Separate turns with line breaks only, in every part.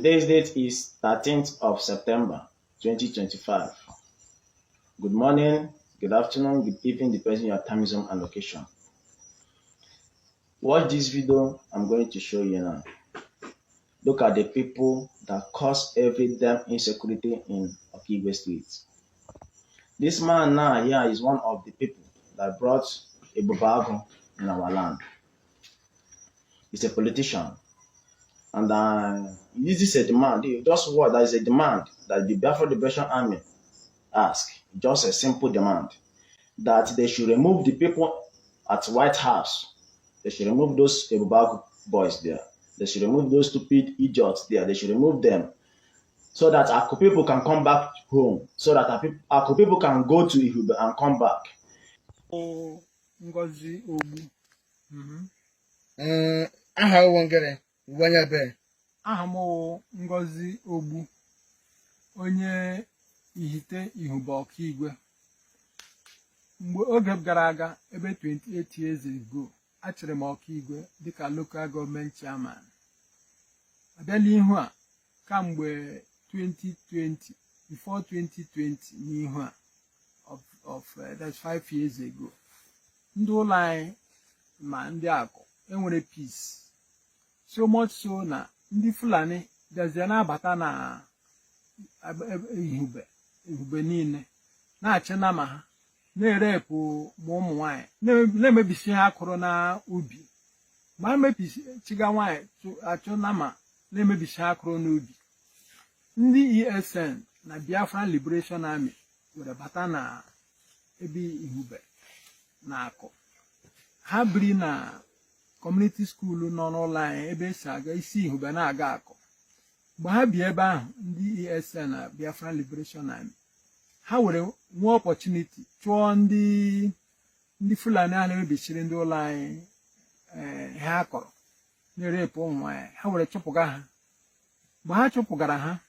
Today's date is 13th of September 2025. Good morning, good afternoon, good evening, depending on your time zone and location. Watch this video I'm going to show you now. Look at the people that cause every damn insecurity in Okigwe Street. This man now here is one of the people that brought a Bobago in our land. He's a politician. And this is a demand, just what that is a demand that the Biafra Liberation Army ask. Just a simple demand that they should remove the people at White House. They should remove those Bobago boys there. They should remove those stupid idiots there. They should remove them so that our people can come back home. So that our people can go to Ihube and come back.
Oh, Ngozi Ogbu.
Aha wongere wanya be.
Aha mo Ngozi Ogbu. Onye ihite Ihube Okigwe. Mgbe oge gara aga ebe 28 years ago, achere m Okigwe dịka local government chairman. Abịa n'ihu a kamgbe 2020, before 2020 n'ihu a that's 5 years ago. Ndị ụlọ anyị ma ndị akụ enwere peace. So much so na ndị Fulani bịazie na-abata na Ihube niile na-achị na ma ha na-erepụ ma ụmụ nwanyị na-emebisi ha akụrụ na ubi ma mebichiga nwanyị achụ na ma na-emebisi ha akụrụ n'ubi. Ndị ESN na Biafra Liberation Army were bata na ebe Ihube na akụ. Ha biri na community school nọ n'ụlọ anyị ebe esi aga isi Ihube na-aga akụ. Mgbe ha bi ebe ahụ ndị ESN na Biafra Liberation Army ha were nwee opportunity chụọ ndị Fulani ahụ na-emebichiri ndị ụlọ anyị ha akọrọ na-erepụ ụmụ nwanyị. Ha were chụpụga ha. Mgbe ha chụpụgara ha,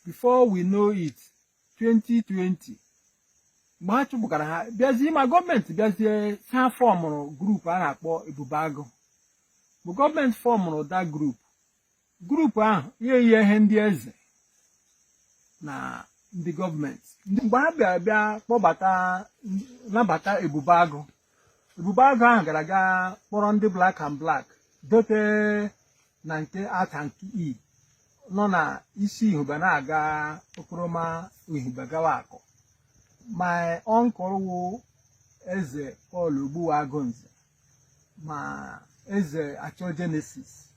before we know it, 2020, mgbe ha chụpụgara ha bịazie ma gọọmenti bịazie ha fọmụrụ grupu a na-akpọ Ebubeagụ. Bụ gọọmenti fọmụrụ that grupu ahụ ihe ndị eze na ndị gọọmenti. Mgbe ha bịa kpọbata nabata Ebubeagụ ahụ gara aga kpọrọ ndị black and black dote na nke ata nke i nọ na isi Ihube na-aga okporoma Ihube gawa akụ. My uncle wụ eze Paul Ogbuagunze ma eze Achọ Genesis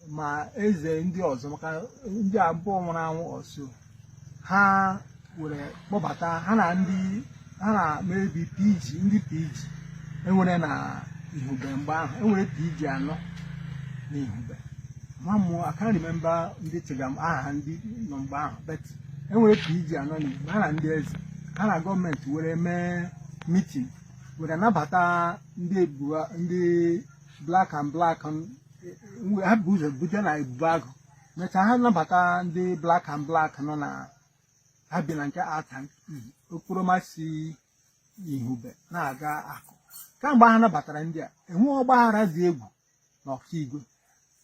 ma eze ndị ọzọ maka ndị abụọ nwụrụ anwụ ọsọ. Ha were kpọbata ha na maybe PG ndị PG enwere na Ihube mgbe ahụ enwere PG anọ na Ihube. I can't remember ndị chegam aha ndị nọ mgbe ahụ, but enwere PG anọ na Ihube. Ha na ndị eze ha na gọọmenti were mee meeting were nabata ndị black and black ha bụ ụzọ bute na Ebubeagụ. Mechaa ha nabata ndị black and black nọ na ha bi na nke ata okporoma si Ihube na-aga akụ. Kamgbe ha nabatara ndị a enwe ọgbaghara dị egwu na Okigwe,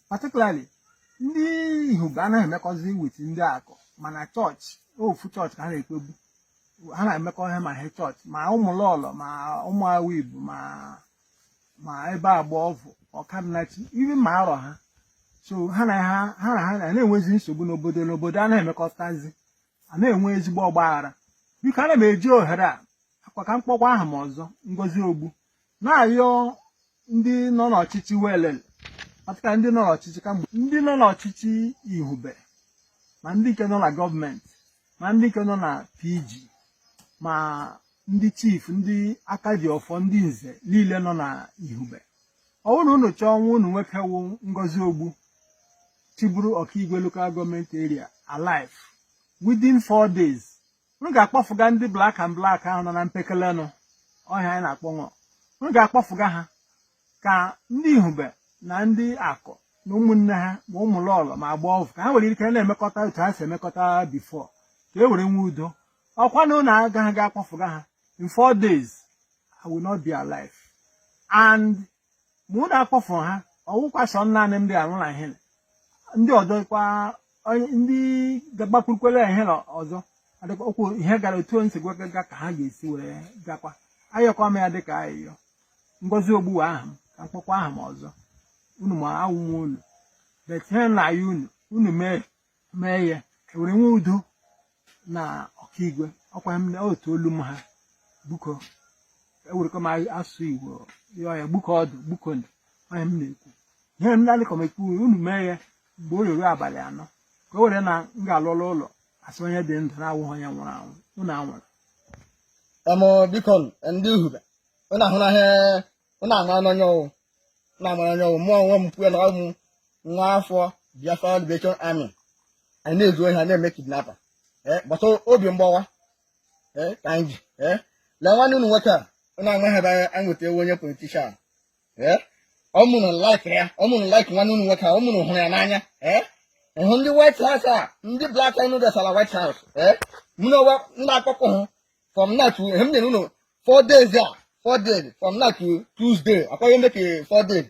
particularly ndị Ihube anaghị emekọzi with ndị akụ mana chọọchị ofu chọọchị ka ha na-ekpebu. Ha na-emekọ ihe ma he chọọchị ma ụmụlọlọ ma ụmụawa Igbo ma ebe Agbaọvụ Ọkadịnachi ibi ma arọ ha. So ha na-enwezi nsogbu n'obodo a na-emekọtazi a na-enwe ezigbo ọgbaghara. Biko ana m eji ohere a akwa ka mkpọkwa aha m ọzọ Ngozi Ogbu na-ayọ ndị nọ n'ọchịchị welele ọtụka ndị nọ n'ọchịchị kamgbe ndị nọ n'ọchịchị Ihube ma ndị nke nọ na gọọmenti ma ndị nke nọ na PG ma ndị chief ndị aka ji ọfọ ndị nze niile nọ na Ihube. Ọ bụrụ unu chọọ nwa unu nwoke wụ Ngozi Ogbu chiburu Okigwe local government area alive within 4 days, unu ga-akpọfụga ndị black and black ahụ nọ na mpekele nọ ọhịa anyị na-akpọ nwa. Unu ga-akpọfụga ha ka ndị Ihube na ndị akụ na ụmụnne ha ma ụmụlọlọ ma Agbaọvụ ka ha nwere ike na-emekọta otu ha si emekọta before ka e were nwe udo. Ọkwa na unu agaghị ga-akpọfụga ha in 4 days I will not be alive. And mụ na akpọfụ ha ọwụkwa sọ naanị ndị anụ na ihe ndị ọzọ kwa ndị gbapụkwere ihe ọzọ adịkwa okwu ihe gara otu onye sigwa ga ka ha ga-esi were gakwa ayọkwa m ya dịka ayịyọ ngozi ogbuwa aha m ka mkpọkwa aha m ọzọ unu ma awụnwe unu bet ihe na ya unu mee ya ewere nwe udo na ọkaigwe ọkwa m otu olu m ha buko ewerekwa m asụ Igbo yọọ ya gbuko ọdụ gbuko ndụ onye m na-ekwu ihe m na-adị kọmekwu unu mee ya mgbe o ruru abalị 4 ka o were na m ga-alụla ụlọ asị onye dị ndụ na-awụghị onye nwụrụ anwụ unu anwụrụ
biko ndị uhube unu ahụ ihe unu ama n'onye ọwụ na amara onye ọwụ mụ onwe m kwuo na ọ bụ nwa afọ Biafra Liberation Army anyị na-ezu ohi ha na-eme kidnapper gbata obi mgbawa ka anyị ji lee nwanne unu nwoke a unu anwe ha ebe anyị nweta ewu onye politishan ọ mụrụ like nwanne unu nwoke a ọ mụrụ hụrụ ya n'anya ịhụ ndị White House a ndị Black enu desala White House mụna ndị akpọkọ hụ from now to m nyere unu 4 days a 4 days from now to Tuesday akwaghị eme ka 4 days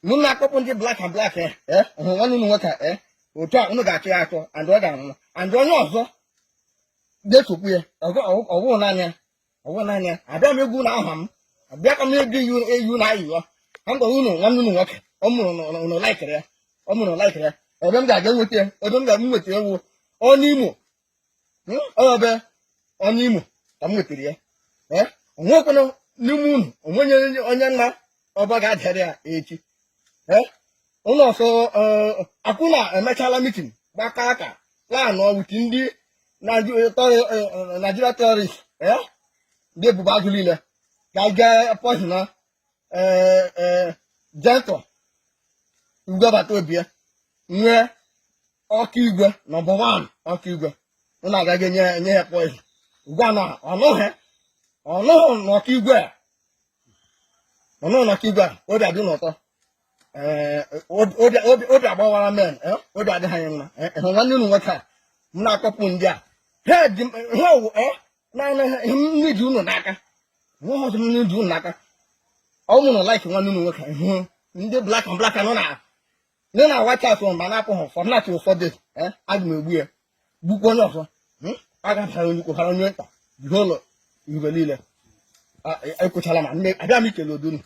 mụna akpọkọ ndị black and black hụ nwanne unu nwoke a otu a unu ga-achọ ya achọ and ọ ga-anwụ and onye ọzọ ga-esokwu ya ọwụ n'anya abịa m egwu na aha m abịa ka m ego eyu na ayịyọ ka m gwara unu nwanne unu nwoke ọ mụrụ unu laikere ya ebe m ga-aga nweta ebe m ga-nweta ewu onye Imo ebe onye Imo ka m nwetara ya onwekwana n'ime unu onwenye onye nna ọba ga-adịrị ya echi ụlọ ọsọ akwụna emechala mitin gbaka aka plan ọwụti ndị Nigeria terrorist ndị ebubo agụ niile ga-aga poison na jentọ ugwebata obi ya nwee ọkaigwe nọmba 1 ọkaigwe ụ na-agaghị nye ya poison ugwa na ọnụghị n'ọkaigwe a obi adị n'ụtọ obi agbawara men obi adịghị anyị mma hụ nwanne unu nwoke a m na-akpọpụ ndị a nne ji unu n'aka ọzọ nne ji unu n'aka ọ mụrụ like nwanne unu nwoke hụ ndị black and black nọ na White House ma na-apụ hụ for not ụfọdụ aga m egbu ya gbukwa onye ọzọ agachara onye kwụhara onye nta bido ụlọ igwe niile ekwuchala ma abịa m ikele odunu